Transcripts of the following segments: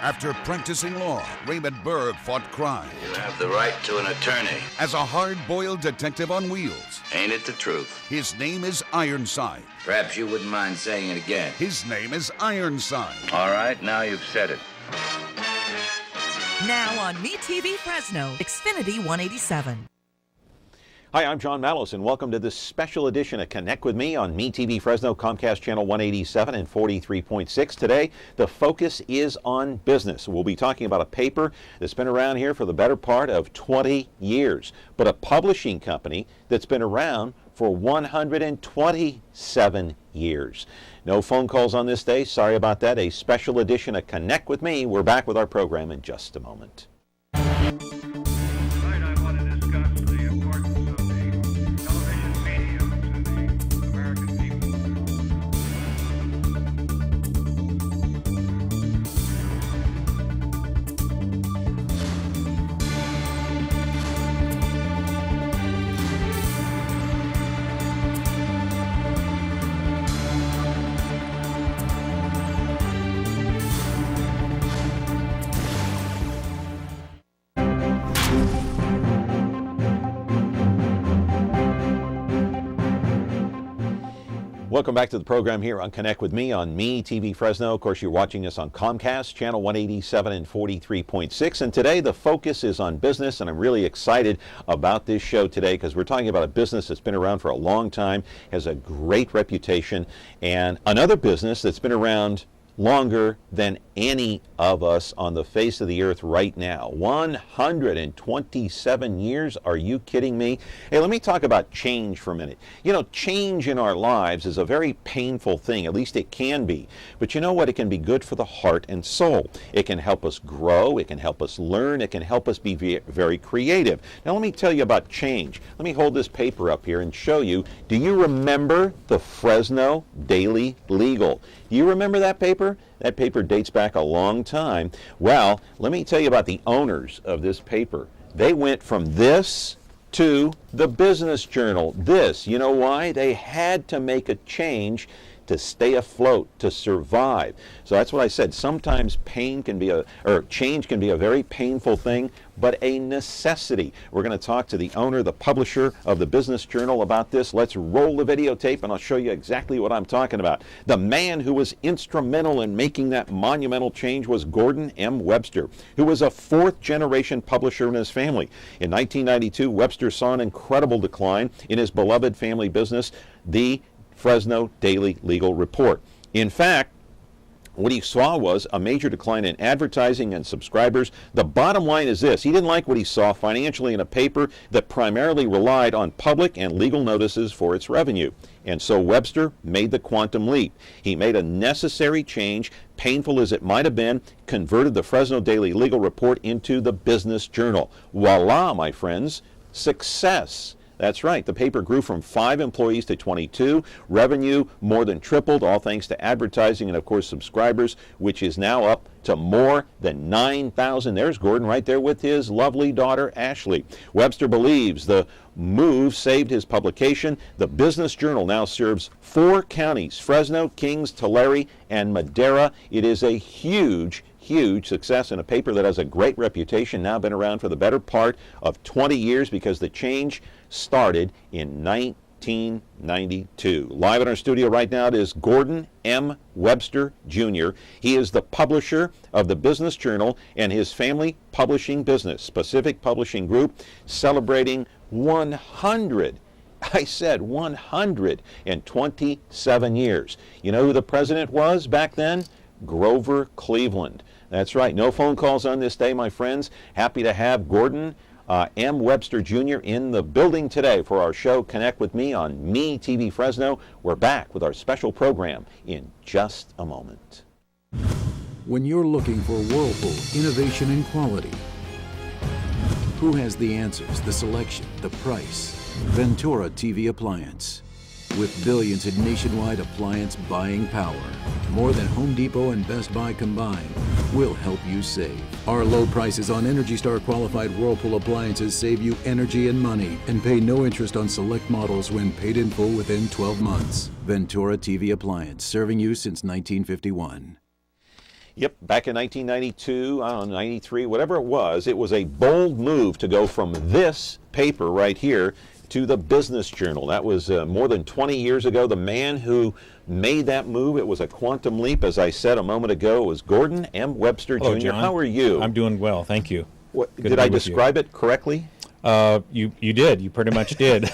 After practicing law, Raymond Berg fought crime. You have the right to an attorney. As a hard-boiled detective on wheels. Ain't it the truth? His name is Ironside. Perhaps you wouldn't mind saying it again. His name is Ironside. All right, now you've said it. Now on MeTV Fresno, Xfinity 187. Hi, I'm John Mallos, and welcome to this special edition of Connect with Me on MeTV Fresno, Comcast Channel 187 and 43.6. Today, the focus is on business. We'll be talking about a paper that's been around here for the better part of 20 years, but a publishing company that's been around for 127 years. No phone calls on this day. Sorry about that. A special edition of Connect with Me. We're back with our program in just a moment. Welcome back to the program here on Connect with Me on MeTV Fresno. Of course, you're watching us on Comcast, Channel 187 and 43.6. And today, the focus is on business, and I'm really excited about this show today because we're talking about a business that's been around for a long time, has a great reputation, and another business that's been around longer than any of us on the face of the earth right now. 127 years? Are you kidding me? Hey, let me talk about change for a minute. You know, change in our lives is a very painful thing, at least it can be. But you know what? It can be good for the heart and soul. It can help us grow, it can help us learn, it can help us be very creative. Now let me tell you about change. Let me hold this paper up here and show you. Do you remember the Fresno Daily Legal? Do you remember that paper? That paper dates back a long time. Well, let me tell you about the owners of this paper. They went from this to the Business Journal. This, you know why? They had to make a change to stay afloat, to survive. So that's what I said. Sometimes change can be a very painful thing, but a necessity. We're going to talk to the owner, the publisher of the Business Journal about this. Let's roll the videotape and I'll show you exactly what I'm talking about. The man who was instrumental in making that monumental change was Gordon M. Webster, who was a fourth-generation publisher in his family. In 1992, Webster saw an incredible decline in his beloved family business, the Fresno Daily Legal Report. In fact, what he saw was a major decline in advertising and subscribers. The bottom line is this: he didn't like what he saw financially in a paper that primarily relied on public and legal notices for its revenue. And so Webster made the quantum leap. He made a necessary change, painful as it might have been, converted the Fresno Daily Legal Report into the Business Journal. Voila, my friends, success. That's right. The paper grew from 5 employees to 22. Revenue more than tripled, all thanks to advertising and, of course, subscribers, which is now up to more than 9,000. There's Gordon right there with his lovely daughter, Ashley. Webster believes the move saved his publication. The Business Journal now serves 4 counties: Fresno, Kings, Tulare, and Madera. It is a huge success in a paper that has a great reputation, now been around for the better part of 20 years because the change started in 1992. Live in our studio right now, it is Gordon M. Webster Jr. He is the publisher of the Business Journal and his family publishing business, Pacific Publishing Group, celebrating 127 years. You know who the president was back then? Grover Cleveland. That's right. No phone calls on this day, my friends. Happy to have Gordon M. Webster Jr. in the building today for our show Connect with Me on MeTV Fresno. We're back with our special program in just a moment. When you're looking for Whirlpool innovation and quality, who has the answers, the selection, the price? Ventura TV Appliance. With billions in nationwide appliance buying power, more than Home Depot and Best Buy combined, we'll help you save. Our low prices on Energy Star qualified Whirlpool appliances save you energy and money and pay no interest on select models when paid in full within 12 months. Ventura TV Appliance, serving you since 1951. Yep, back in 1992, I don't know, 93, whatever it was a bold move to go from this paper right here to the Business Journal. That was more than 20 years ago. The man who made that move, it was a quantum leap, as I said a moment ago, was Gordon M. Webster Hello, Jr. John. How are you? I'm doing well, thank you. Did I describe it correctly? You did. You pretty much did.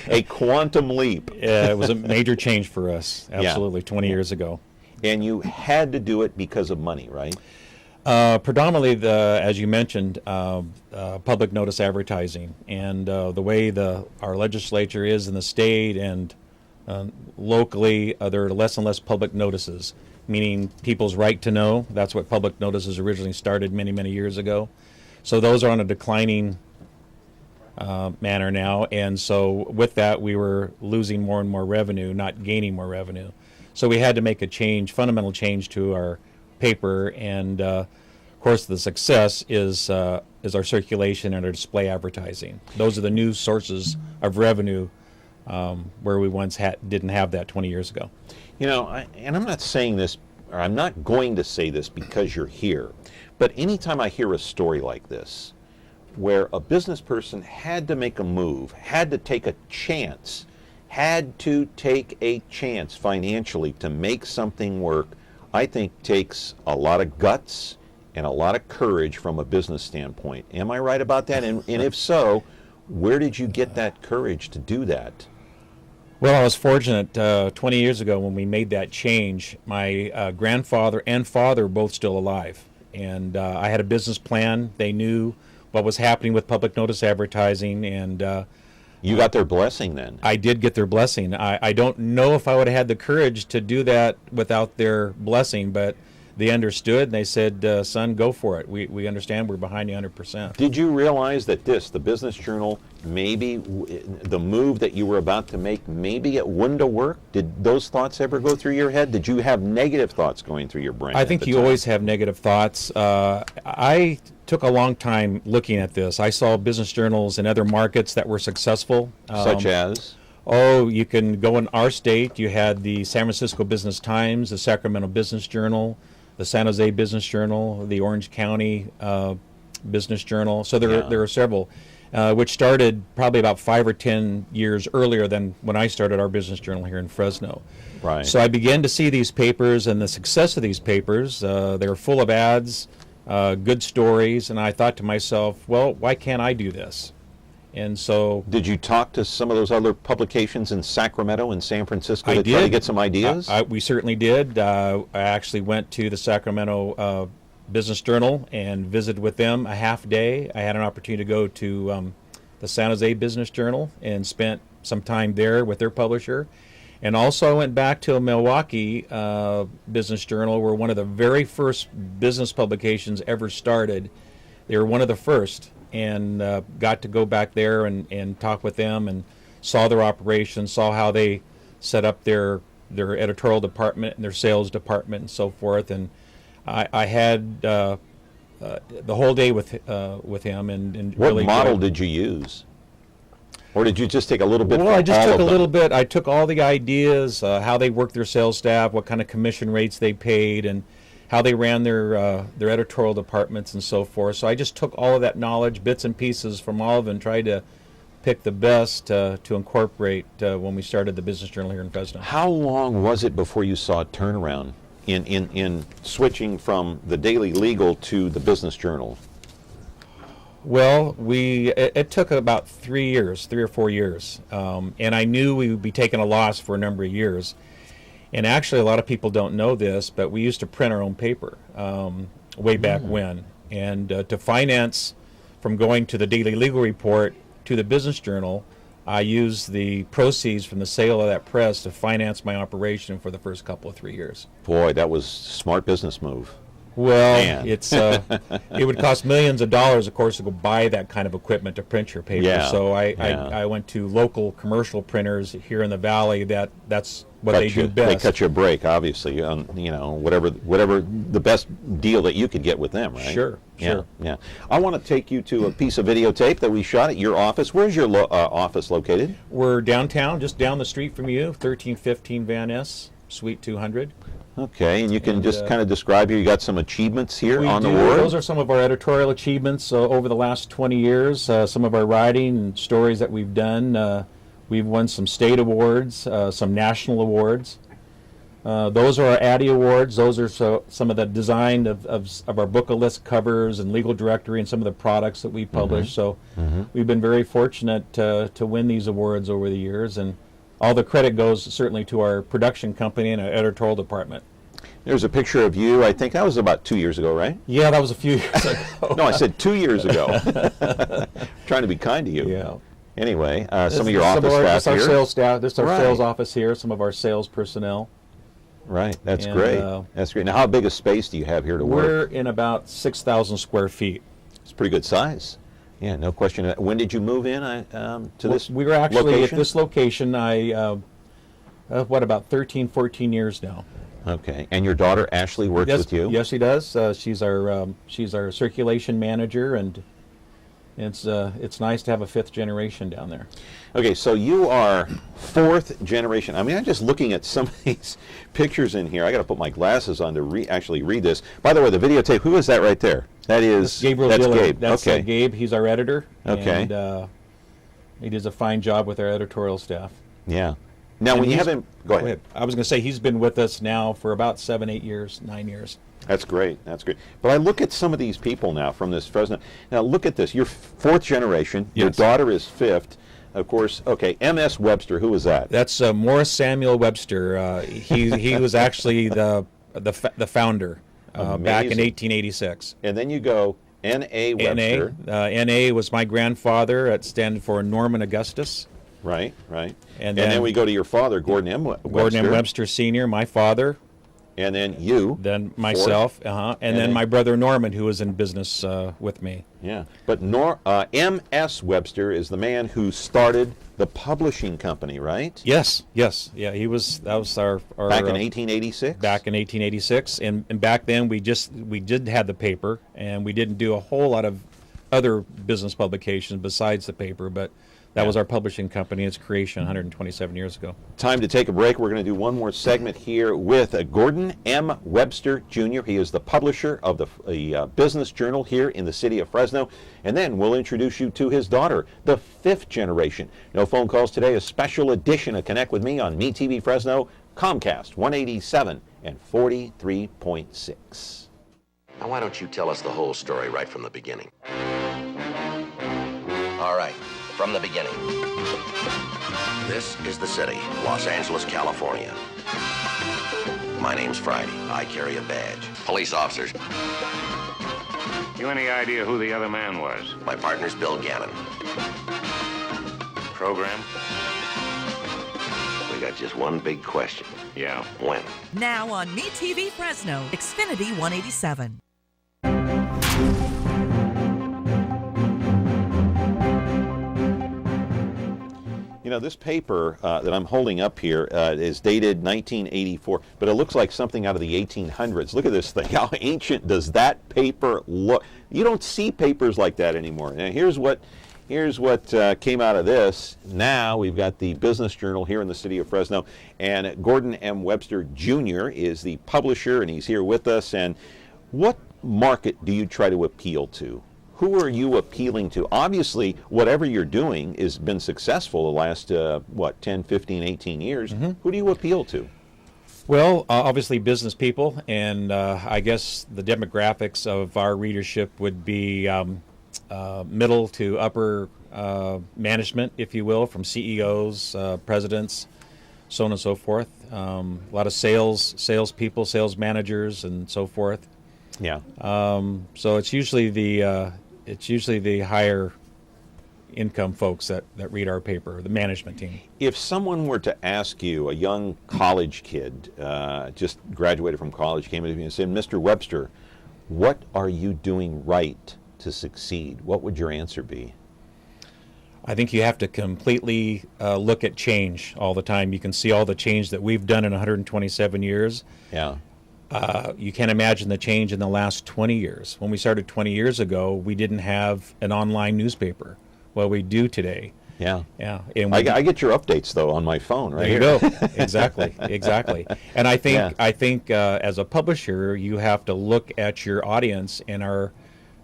A quantum leap. It was a major change for us, absolutely, 20 years ago. And you had to do it because of money, right? Predominantly, as you mentioned, public notice advertising, and the way our legislature is in the state and locally, there are less and less public notices, meaning people's right to know. That's what public notices originally started many, many years ago. So those are on a declining manner now, and so with that, we were losing more and more revenue, not gaining more revenue. So we had to make a change, fundamental change to our paper, and of course the success is our circulation and our display advertising. Those are the new sources of revenue where we once didn't have that 20 years ago. You know, and I'm not saying this, or I'm not going to say this because you're here, but anytime I hear a story like this, where a business person had to make a move, had to take a chance, financially to make something work, I think takes a lot of guts and a lot of courage from a business standpoint. Am I right about that? And if so, where did you get that courage to do that? Well, I was fortunate 20 years ago when we made that change. My grandfather and father were both still alive, and I had a business plan. They knew what was happening with public notice advertising, and you got their blessing then? I did get their blessing. I don't know if I would have had the courage to do that without their blessing, but they understood, and they said, son, go for it. We understand, we're behind you 100%. Did you realize that the Business Journal, maybe the move that you were about to make, maybe it wouldn't have worked? Did those thoughts ever go through your head? Did you have negative thoughts going through your brain? I think you always have negative thoughts. I took a long time looking at this. I saw business journals in other markets that were successful. Such as? Oh, you can go in our state. You had the San Francisco Business Times, the Sacramento Business Journal, the San Jose Business Journal, the Orange County Business Journal. So there are several, which started probably about 5 or 10 years earlier than when I started our business journal here in Fresno. Right. So I began to see these papers and the success of these papers. They were full of ads, good stories, and I thought to myself, well, why can't I do this? And so... Did you talk to some of those other publications in Sacramento and San Francisco to I did. Try to get some ideas? We certainly did. I actually went to the Sacramento Business Journal and visited with them a half day. I had an opportunity to go to the San Jose Business Journal and spent some time there with their publisher. And also I went back to a Milwaukee Business Journal, where one of the very first business publications ever started. They were one of the first, and got to go back there and talk with them and saw their operations, saw how they set up their editorial department and their sales department and so forth. And I had the whole day with him. And what really model did you use? Or did you just take a little bit? Well, I just took a little bit. I took all the ideas, how they worked their sales staff, what kind of commission rates they paid, and how they ran their editorial departments and so forth. So I just took all of that knowledge, bits and pieces from all of it, and tried to pick the best to incorporate when we started the Business Journal here in Fresno. How long was it before you saw a turnaround in switching from the Daily Legal to the Business Journal? Well, it took about 3 or 4 years, and I knew we would be taking a loss for a number of years. And actually, a lot of people don't know this, but we used to print our own paper way back when. And to finance from going to the Daily Legal Report to the Business Journal, I used the proceeds from the sale of that press to finance my operation for the first couple of 3 years. Boy, that was a smart business move. Well, Man. it would cost millions of dollars, of course, to go buy that kind of equipment to print your paper. Yeah, So I went to local commercial printers here in the valley. That's what they do best. They cut you a break, obviously, on whatever the best deal that you could get with them, right? Sure. Yeah. I want to take you to a piece of videotape that we shot at your office. Where's your office located? We're downtown, just down the street from you, 1315 Van Ness, Suite 200. Okay, and you can And, just kind of describe here. You got some achievements here on the board. Those are some of our editorial achievements over the last 20 years. Some of our writing and stories that we've done. We've won some state awards, some national awards. Those are our Addy Awards. Those are some of the design of our book list covers and legal directory and some of the products that we publish. So we've been very fortunate to win these awards over the years, and all the credit goes certainly to our production company and our editorial department. There's a picture of you. I think that was about 2 years ago, right? Yeah, that was a few years ago. No, I said 2 years ago. Trying to be kind to you. Yeah. Anyway, some of your office staff here. This is our sales staff. This is our Right. sales office here. Some of our sales personnel. Right, that's And, great. That's great. Now, how big a space do you have here to work? We're in about 6,000 square feet. It's a pretty good size. Yeah, no question. When did you move in to this We were actually location? at this location, about 13, 14 years now. Okay, and your daughter Ashley works Yes, with you? yes, she does. She's our circulation manager, and it's nice to have a fifth generation down there. Okay, so you are fourth generation. I mean, I'm just looking at some of these pictures in here. I got to put my glasses on to actually read this. By the way, the videotape, who is that right there? That is Gabriel that's Dillard. Gabe. That's okay. Gabe. He's our editor. Okay. And he does a fine job with our editorial staff. Yeah. Now, And when you he's- have him, go ahead. I was going to say he's been with us now for about 7, 8 years, 9 years. That's great. That's great. But I look at some of these people now from this Fresno. Now, look at this. You're fourth generation. Your Yes. daughter is fifth. Of course, okay, M.S. Webster, who was that? That's Morris Samuel Webster. He was actually the founder back in Amazing. 1886. And then you go N.A. Webster. N.A. was my grandfather. It stands for Norman Augustus. Right, right. And then then we go to your father, Gordon M. Webster. Gordon M. Webster Sr., my father. And then you. Then myself, and then then- my brother Norman, who was in business with me. Yeah. But M.S. Webster is the man who started the publishing company, right? Yes, yeah, that was our Back in 1886? back in 1886, and back then we did have the paper, and we didn't do a whole lot of other business publications besides the paper, but that was our publishing company, its creation 127 years ago. Time to take a break. We're going to do one more segment here with Gordon M. Webster Jr. He is the publisher of the Business Journal here in the city of Fresno. And then we'll introduce you to his daughter, the fifth generation. No phone calls today. A special edition of Connect with Me on MeTV Fresno, Comcast 187 and 43.6. Now, why don't you tell us the whole story right from the beginning? All right, from the beginning. This is the city, Los Angeles, California. My name's Friday. I carry a badge. Police officers. You any idea who the other man was? My partner's Bill Gannon. Program? We got just one big question. Yeah. When? Now on MeTV Fresno, Xfinity 187. You know, this paper that I'm holding up here is dated 1984, but it looks like something out of the 1800s. Look at this thing. How ancient does that paper look? You don't see papers like that anymore. Now, here's what came out of this. Now we've got the Business Journal here in the city of Fresno, and Gordon M. Webster Jr. is the publisher, and he's here with us. And what market do you try to appeal to? Who are you appealing to? Obviously, whatever you're doing has been successful the last, 10, 15, 18 years. Who do you appeal to? Well, obviously business people, and I guess the demographics of our readership would be middle to upper management, if you will, from CEOs, presidents, so on and so forth. A lot of salespeople, sales managers, and so forth. Yeah. So it's usually the higher income folks that read our paper, the management team. If someone were to ask you, a young college kid, just graduated from college, came to me and said, Mr. Webster, what are you doing right to succeed? What would your answer be? I think you have to completely look at change all the time. You can see all the change that we've done in 127 years. Yeah. You can't imagine the change in the last 20 years. When we started 20 years ago, we didn't have an online newspaper. Well, we do today. Yeah. And I get your updates though on my phone right there here. you go. Exactly. And I think as a publisher, you have to look at your audience, and our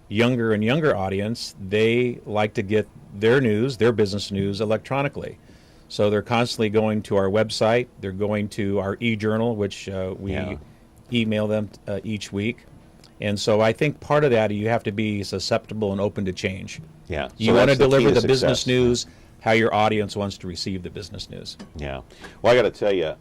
younger and younger audience, they like to get their news, their business news, electronically. So they're constantly going to our website. They're going to our e-journal, which we email them each week. And so I think part of that, you have to be susceptible and open to change. Yeah. So You want to deliver the business success. news how your audience wants to receive the business news. Yeah. Well, I got to tell you,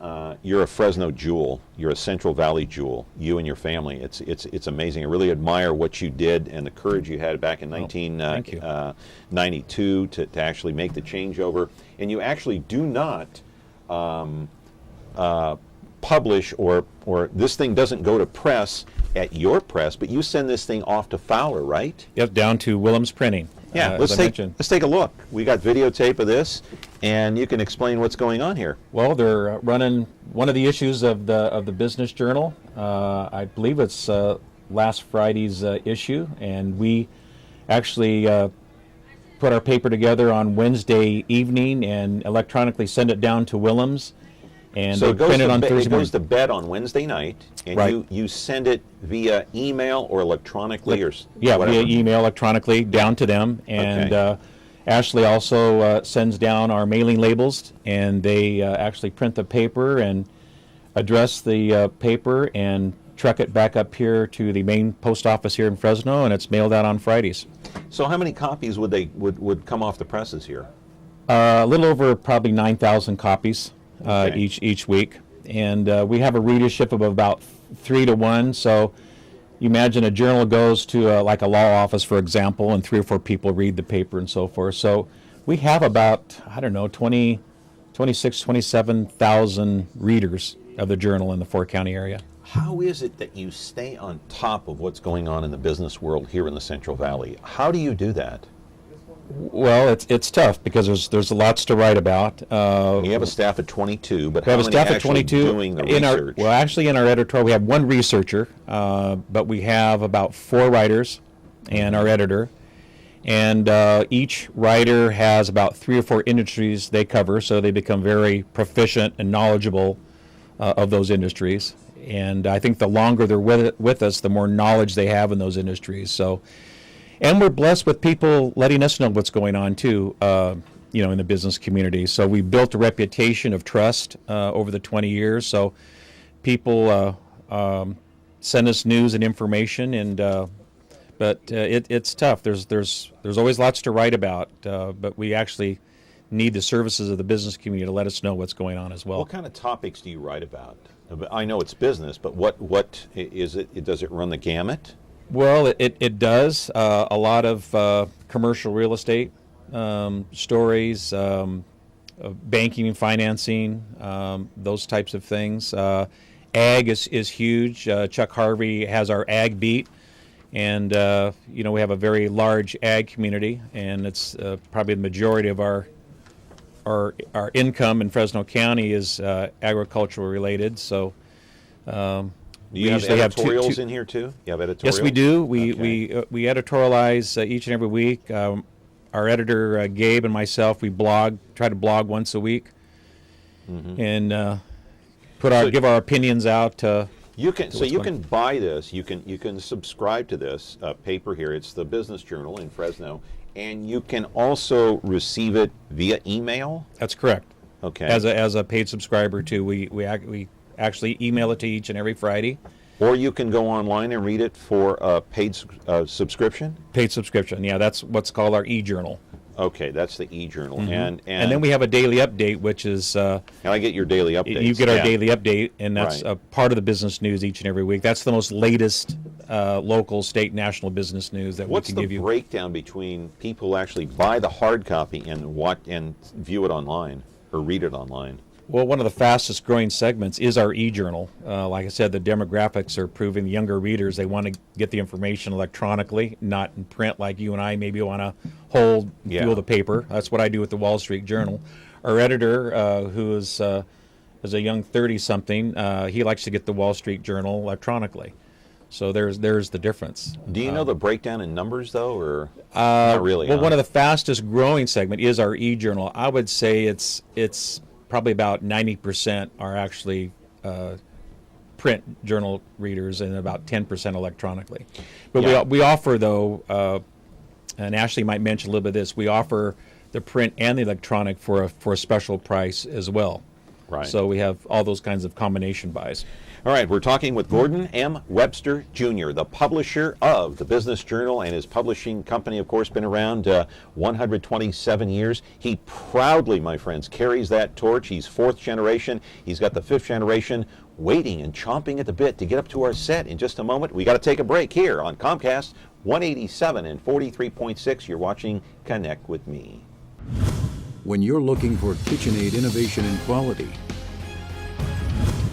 you're a Fresno jewel. You're a Central Valley jewel. You and your family. It's amazing. I really admire what you did and the courage you had back in 1992 to actually make the changeover. And you actually do not publish or this thing doesn't go to press at your press, but you send this thing off to Fowler, right? Yep, down to Willems Printing. Yeah, let's take a look. We got videotape of this, and you can explain what's going on here. Well, they're running one of the issues of the Business Journal. I believe it's last Friday's issue, and we actually put our paper together on Wednesday evening and electronically send it down to Willems. And so they print it on Thursday it morning. goes to bed on Wednesday night, and Right. you send it via email or electronically or Yeah, whatever. via email, electronically, down to them. And Okay. Ashley also sends down our mailing labels, and they actually print the paper and address the paper and truck it back up here to the main post office here in Fresno, and it's mailed out on Fridays. So how many copies would come off the presses here? A little over probably 9,000 copies Okay. each week. And we have a readership of about 3 to 1, so you imagine a journal goes to like a law office, for example, and 3 or 4 people read the paper and so forth. So we have about, 27,000 readers of the journal in the 4-county area. How is it that you stay on top of what's going on in the business world here in the Central Valley? How do you do that? Well, it's tough because there's lots to write about. You have a staff of 22, but We how have a many staff of actually 22 doing the in research? actually in our editorial we have 1 researcher, but we have about 4 writers and our editor, and each writer has about 3 or 4 industries they cover, so they become very proficient and knowledgeable of those industries. And I think the longer they're with us, the more knowledge they have in those industries. So. And we're blessed with people letting us know what's going on too, in the business community. So we built a reputation of trust over the 20 years. So people send us news and information, but it's tough. There's always lots to write about, but we actually need the services of the business community to let us know what's going on as well. What kind of topics do you write about? I know it's business, but what is it? Does it run the gamut? Well, it does. A lot of commercial real estate stories, banking and financing, those types of things. Ag is huge. Chuck Harvey has our ag beat, and we have a very large ag community, and it's probably the majority of our income in Fresno County is agricultural related. So. Do you have editorials in here too? You have editorials? Yes, we do. Okay. We editorialize each and every week. Our editor Gabe and myself, we try to blog once a week, and give our opinions out. You can buy this. You can subscribe to this paper here. It's the Business Journal in Fresno, and you can also receive it via email. That's correct. Okay. As a paid subscriber too, we actually email it to each and every Friday. Or you can go online and read it for a paid subscription? Paid subscription, yeah. That's what's called our e-journal. Okay, that's the e-journal. And then we have a daily update, which is... and I get your daily updates. You get our daily update, and that's Right. a part of the business news each and every week. That's the most latest local, state, national business news that we can give you. What's the breakdown between people who actually buy the hard copy and view it online or read it online? Well, one of the fastest growing segments is our e-journal. Like I said, the demographics are proving the younger readers, they want to get the information electronically, not in print like you and I maybe want to feel the paper. That's what I do with the Wall Street Journal. Our editor, who is a young 30-something, he likes to get the Wall Street Journal electronically. So there's the difference. Do you know the breakdown in numbers, though, or not really? Well, huh? one of the fastest growing segment is our e-journal. I would say it's probably about 90% are actually print journal readers and about 10% electronically. But Yeah. we offer, though, and Ashley might mention a little bit of this, we offer the print and the electronic for a special price as well. Right. So we have all those kinds of combination buys. All right, we're talking with Gordon M. Webster, Jr., the publisher of the Business Journal, and his publishing company, of course, been around 127 years. He proudly, my friends, carries that torch. He's fourth generation. He's got the fifth generation waiting and chomping at the bit to get up to our set in just a moment. We got to take a break here on Comcast 187 and 43.6. You're watching Connect with Me. When you're looking for KitchenAid innovation and quality,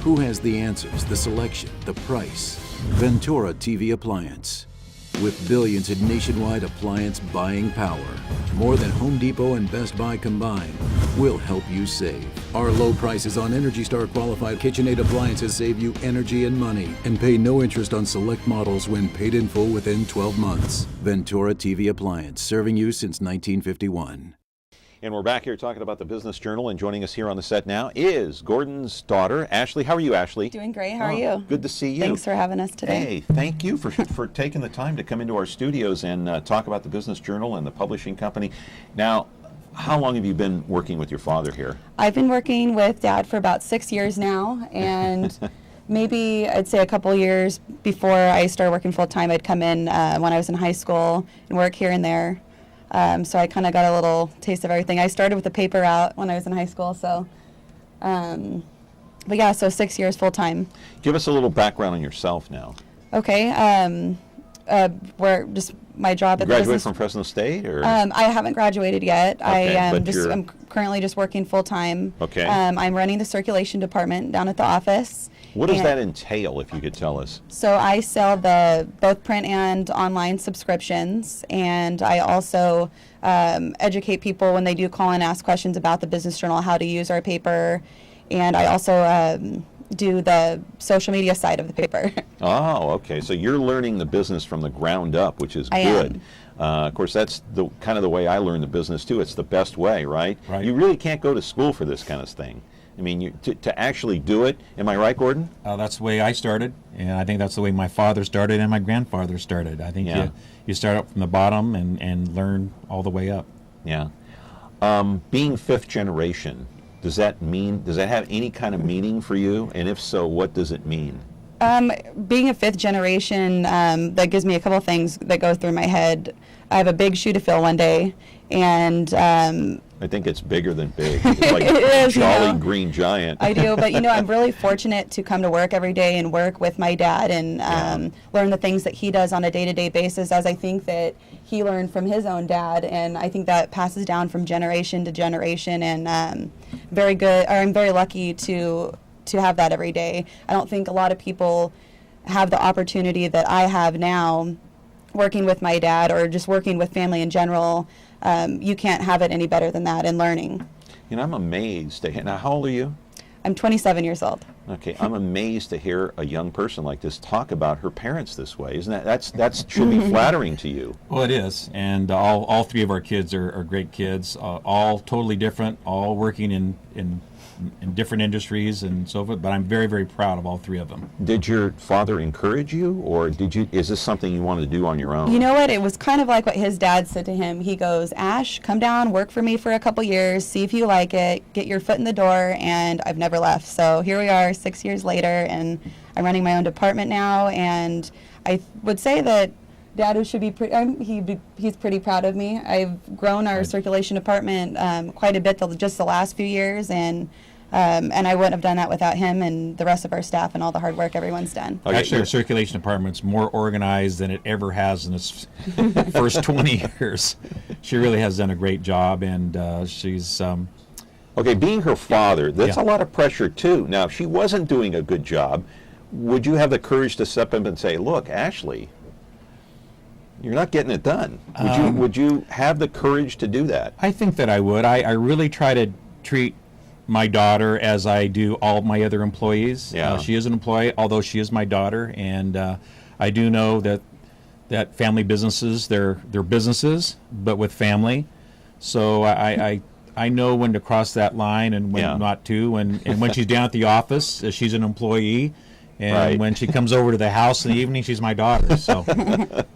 who has the answers, the selection, the price? Ventura TV Appliance. With billions in nationwide appliance buying power, more than Home Depot and Best Buy combined, will help you save. Our low prices on Energy Star qualified KitchenAid appliances save you energy and money, and pay no interest on select models when paid in full within 12 months. Ventura TV Appliance, serving you since 1951. And we're back here talking about the Business Journal, and joining us here on the set now is Gordon's daughter, Ashley. How are you, Ashley? Doing great. How are you? Good to see you. Thanks for having us today. Hey, thank you for taking the time to come into our studios and talk about the Business Journal and the publishing company. Now, how long have you been working with your father here? I've been working with Dad for about 6 years now, and maybe I'd say a couple years before I started working full time, I'd come in when I was in high school and work here and there. So I kind of got a little taste of everything. I started with the paper route when I was in high school, so, but yeah, so 6 years full time. Give us a little background on yourself now. Okay, where just my job at the Graduated business. from Fresno State, or? I haven't graduated yet. Okay, I'm currently just working full time. Okay. I'm running the circulation department down at the office. What does and that entail, if you could tell us? So I sell both print and online subscriptions, and I also educate people when they do call and ask questions about the Business Journal, how to use our paper, and I also do the social media side of the paper. Oh, okay. So you're learning the business from the ground up, which is I good. Of course, that's the kind of the way I learn the business too. It's the best way, right? Right. You really can't go to school for this kind of thing. I mean, to actually do it. Am I right, Gordon? That's the way I started, and I think that's the way my father started and my grandfather started. I think Yeah. you start up from the bottom and learn all the way up. Yeah. Being fifth generation, does that have any kind of meaning for you? And if so, what does it mean? Being a fifth generation, that gives me a couple things that go through my head. I have a big shoe to fill one day, and I think it's bigger than big. It's like It is, Jolly you know. Green Giant. I do, but I'm really fortunate to come to work every day and work with my dad and learn the things that he does on a day-to-day basis, as I think that he learned from his own dad, and I think that passes down from generation to generation, and I'm very lucky to have that every day. I don't think a lot of people have the opportunity that I have now working with my dad or just working with family in general. You can't have it any better than that in learning. I'm amazed to hear. Now, how old are you? I'm 27 years old. Okay, I'm amazed to hear a young person like this talk about her parents this way. Isn't that should be flattering to you? Well, it is, and all three of our kids are great kids, all totally different, all working in different industries and so forth, but I'm very, very proud of all three of them. Did your father encourage you, or is this something you wanted to do on your own? You know what? It was kind of like what his dad said to him. He goes, Ash, come down, work for me for a couple years, see if you like it, get your foot in the door, and I've never left. So here we are 6 years later, and I'm running my own department now, and I would say that Dad should be he's pretty proud of me. I've grown our circulation department quite a bit just the last few years, and I wouldn't have done that without him and the rest of our staff and all the hard work everyone's done. Okay, Actually, our circulation department's more organized than it ever has in its first 20 years. She really has done a great job, and she's... Okay, being her father, that's Yeah. a lot of pressure too. Now, if she wasn't doing a good job, would you have the courage to step up and say, look, Ashley, you're not getting it done? Would you have the courage to do that? I think that I would. I really try to treat my daughter as I do all my other employees. Yeah. She is an employee, although she is my daughter, and I do know that family businesses, they're businesses, but with family. So I know when to cross that line and when not to. And when she's down at the office, she's an employee. And when she comes over to the house in the evening, she's my daughter. So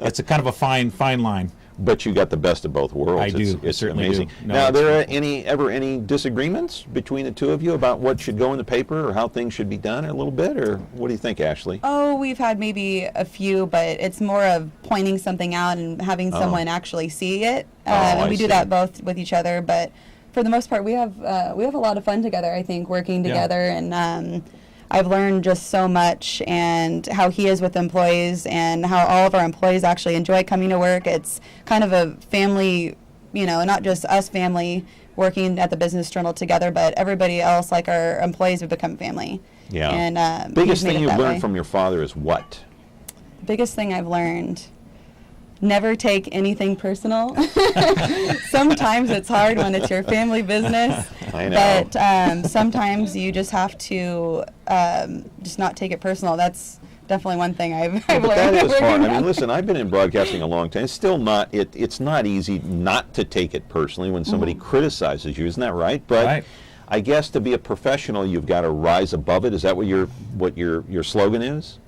it's a kind of a fine line. But you got the best of both worlds. I do. It's certainly amazing. do. No, now, are there wonderful. ever any disagreements between the two of you about what should go in the paper or how things should be done a little bit? Or what do you think, Ashley? Oh, we've had maybe a few, but it's more of pointing something out and having someone actually see it. And we do that both with each other. But for the most part, we have a lot of fun together, I think, working together. And I've learned just so much, and how he is with employees and how all of our employees actually enjoy coming to work. It's kind of a family, not just us family working at the Business Journal together, but everybody else, like our employees, have become family. Yeah. And biggest thing you've learned from your father is what? The biggest thing I've learned: never take anything personal. Sometimes it's hard when it's your family business. I know. But sometimes you just have to just not take it personal. That's definitely one thing I've learned. But that is hard. I mean, listen, I've been in broadcasting a long time. It's still not, it's not easy not to take it personally when somebody criticizes you. Isn't that right? But I guess to be a professional, you've got to rise above it. Is that what your slogan is?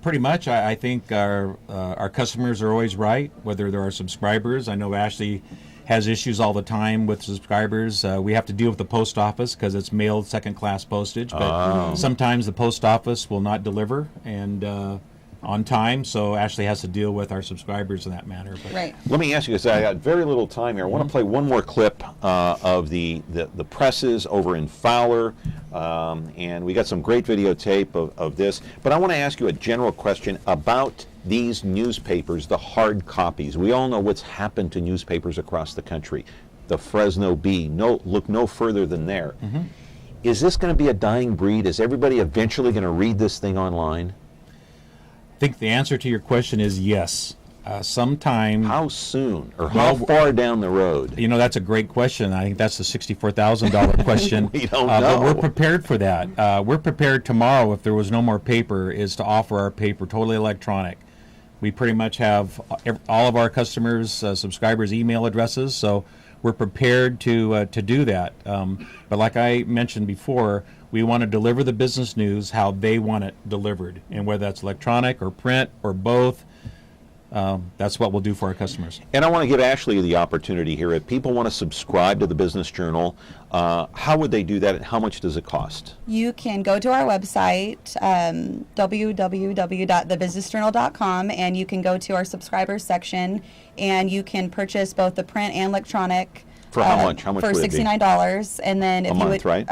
Pretty much. I think our customers are always right, whether they're our subscribers. I know Ashley has issues all the time with subscribers. We have to deal with the post office because it's mailed second-class postage, but sometimes the post office will not deliver and on time, so Ashley has to deal with our subscribers in that manner. But. Right. Let me ask you, because I got very little time here. I want to play one more clip of the presses over in Fowler, and we got some great videotape of this. But I want to ask you a general question about these newspapers, the hard copies. We all know what's happened to newspapers across the country. The Fresno Bee, look no further than there. Is this going to be a dying breed? Is everybody eventually going to read this thing online? I think the answer to your question is yes. Sometime. How soon, or how far down the road? That's a great question. I think that's the $64,000 question. We don't know. But we're prepared for that. We're prepared tomorrow, if there was no more paper, is to offer our paper totally electronic. We pretty much have all of our customers, subscribers' email addresses, so we're prepared to do that. But like I mentioned before, we want to deliver the business news how they want it delivered, and whether that's electronic or print or both, that's what we'll do for our customers. And I want to give Ashley the opportunity here. If people want to subscribe to the Business Journal, how would they do that, and how much does it cost? You can go to our website, www.thebusinessjournal.com, and you can go to our subscribers section, and you can purchase both the print and electronic. For how much? How much for would it be? $69, and then if a you month, would, right?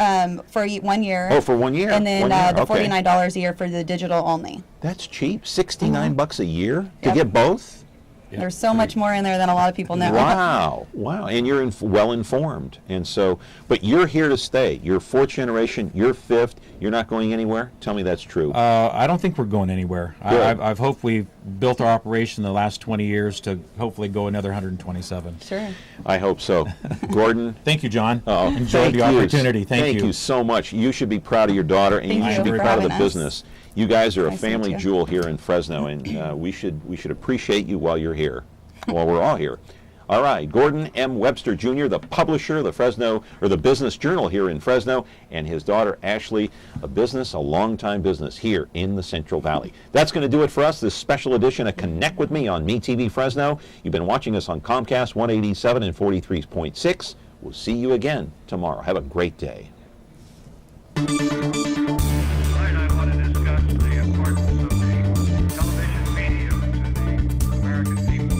For 1 year. Oh, for 1 year. And then 1 year. the Okay. $49 a year for the digital only. That's cheap. $69 a year to get both. Yeah. There's so much more in there than a lot of people know. Wow, wow, and you're well informed, and so, but you're here to stay. You're fourth generation. You're fifth. You're not going anywhere. Tell me that's true. I don't think we're going anywhere. Good. I've hoped we've built our operation the last 20 years to hopefully go another 127. Sure. I hope so. Gordon. Thank you, John. Enjoyed Thank the you. opportunity. Thank you so much. You should be proud of your daughter, and Thank you you should be for proud of the having us. business. You guys are a Nice to meet family you. jewel here in Fresno, and we should appreciate you while you're here, while we're all here. All right, Gordon M. Webster Jr., the publisher of the Fresno, or the Business Journal here in Fresno, and his daughter Ashley, a longtime business here in the Central Valley. That's going to do it for us, this special edition of Connect with Me on MeTV Fresno. You've been watching us on Comcast 187 and 43.6. We'll see you again tomorrow. Have a great day. Tonight I want to discuss the importance of the television medium to the American people.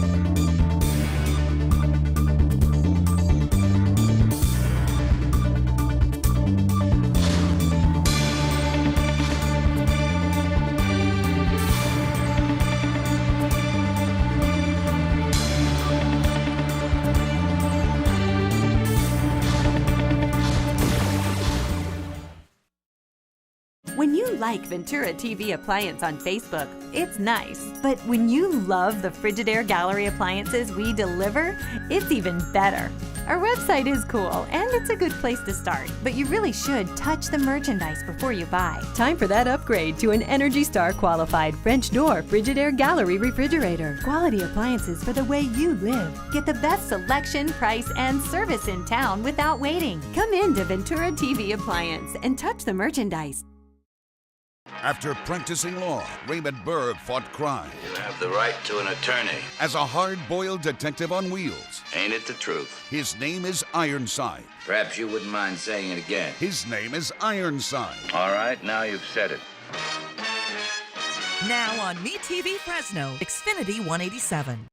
When you like Ventura TV Appliance on Facebook, it's nice. But when you love the Frigidaire Gallery appliances we deliver, it's even better. Our website is cool, and it's a good place to start, but you really should touch the merchandise before you buy. Time for that upgrade to an Energy Star qualified French door Frigidaire Gallery refrigerator. Quality appliances for the way you live. Get the best selection, price, and service in town without waiting. Come in to Ventura TV Appliance and touch the merchandise. After practicing law, Raymond Berg fought crime. You have the right to an attorney. As a hard-boiled detective on wheels, Ain't it the truth? his name is Ironside. Perhaps you wouldn't mind saying it again. His name is Ironside. All right, now you've said it. Now on MeTV Fresno, Xfinity 187.